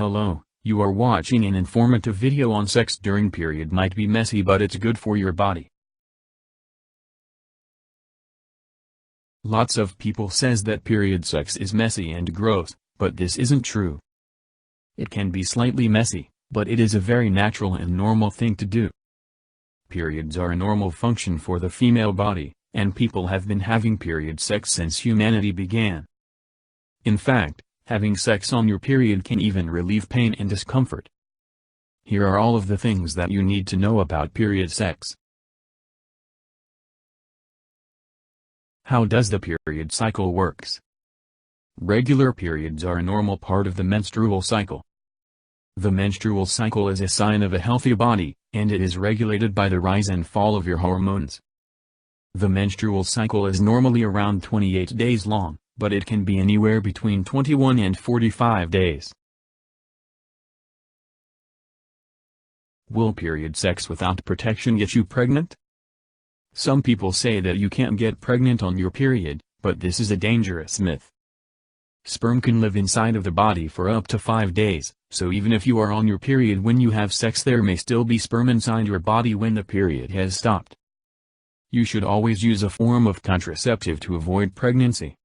Hello, you are watching an informative video on sex during period. Might be messy, but it's good for your body. Lots of people says that period sex is messy and gross, but this isn't true. It can be slightly messy, but it is a very natural and normal thing to do. Periods are a normal function for the female body, and people have been having period sex since humanity began. In fact, having sex on your period can even relieve pain and discomfort. Here are all of the things that you need to know about period sex. How does the period cycle works? Regular periods are a normal part of the menstrual cycle. The menstrual cycle is a sign of a healthy body, and it is regulated by the rise and fall of your hormones. The menstrual cycle is normally around 28 days long, but it can be anywhere between 21 and 45 days. Will period sex without protection get you pregnant? Some people say that you can't get pregnant on your period, but this is a dangerous myth. Sperm can live inside of the body for up to 5 days, so even if you are on your period when you have sex, there may still be sperm inside your body when the period has stopped. You should always use a form of contraceptive to avoid pregnancy.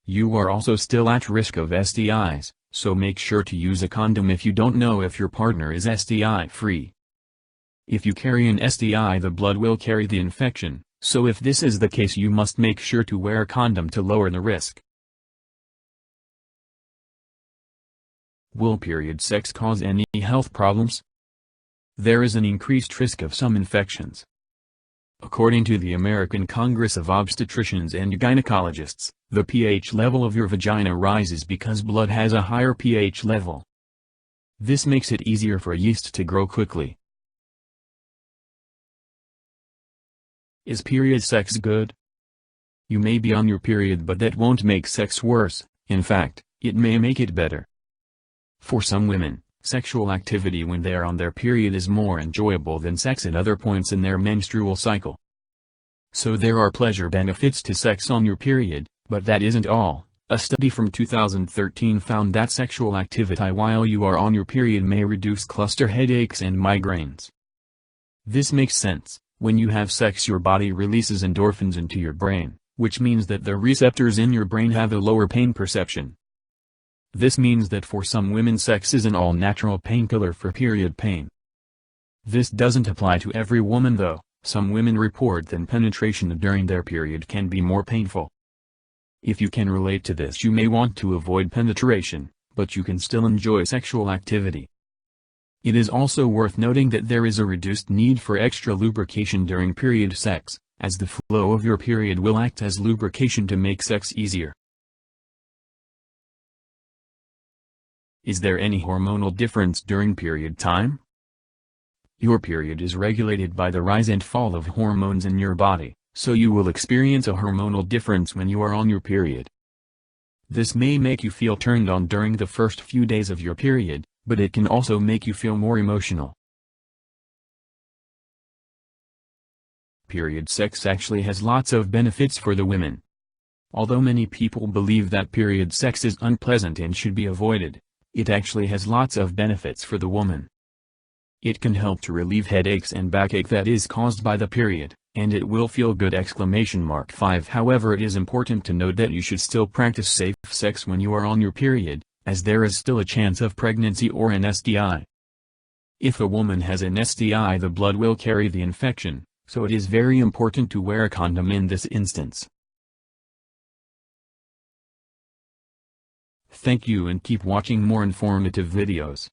You are also still at risk of STIs, so make sure to use a condom if you don't know if your partner is STI-free. If you carry an STI, the blood will carry the infection, so if this is the case, you must make sure to wear a condom to lower the risk. Will period sex cause any health problems? There is an increased risk of some infections. According to the American Congress of Obstetricians and Gynecologists, the pH level of your vagina rises because blood has a higher pH level. This makes it easier for yeast to grow quickly. Is period sex good? You may be on your period, but that won't make sex worse. In fact, it may make it better. For some women, sexual activity when they are on their period is more enjoyable than sex at other points in their menstrual cycle. So there are pleasure benefits to sex on your period, but that isn't all. A study from 2013 found that sexual activity while you are on your period may reduce cluster headaches and migraines. This makes sense. When you have sex, your body releases endorphins into your brain, which means that the receptors in your brain have a lower pain perception. This means that for some women, sex is an all-natural painkiller for period pain. This doesn't apply to every woman though. Some women report that penetration during their period can be more painful. If you can relate to this, you may want to avoid penetration, but you can still enjoy sexual activity. It is also worth noting that there is a reduced need for extra lubrication during period sex, as the flow of your period will act as lubrication to make sex easier. Is there any hormonal difference during period time? Your period is regulated by the rise and fall of hormones in your body, so you will experience a hormonal difference when you are on your period. This may make you feel turned on during the first few days of your period, but it can also make you feel more emotional. Period sex actually has lots of benefits for the women. Although many people believe that period sex is unpleasant and should be avoided, it actually has lots of benefits for the woman. It can help to relieve headaches and backache that is caused by the period, and it will feel good! 5 However, it is important to note that you should still practice safe sex when you are on your period, as there is still a chance of pregnancy or an STI. If a woman has an STI, the blood will carry the infection, so it is very important to wear a condom in this instance. Thank you, and keep watching more informative videos.